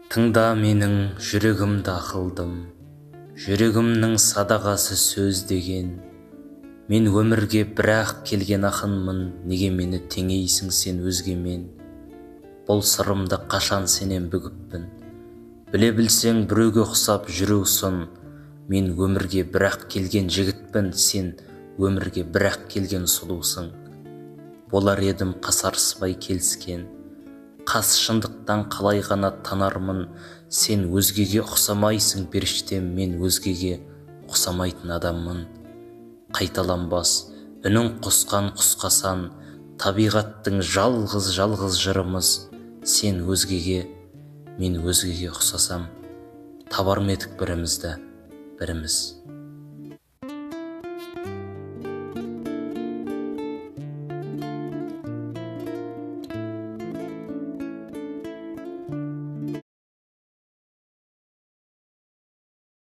Тыңда менің жүрегімді ақылдым, жүрегімнің садағасы сөз деген. Мен өмірге бір-ақ келген ақынмын, неге мені теңейсің сен өзгемен? Бұл сырымды қашан сенен бүгіппін, біле білсең біреуге ұқсап жүрусың. Мен өмірге бір-ақ келген жігітпін, сен өмірге бір-ақ келген сұлусың. Болар едім қасарыспай келіскен, қас шындықтан қалай ғана танармын. Сен өзгеге ұқсамайсың періштем, мен өзгеге ұқсамайтын адаммын. Қайталанбас үнің қосқан құсқасан, табиғаттың жалғыз жырымыз. Сен өзгеге, мен өзгеге ұқсасам, табар ма едік бірімізді, біріміз.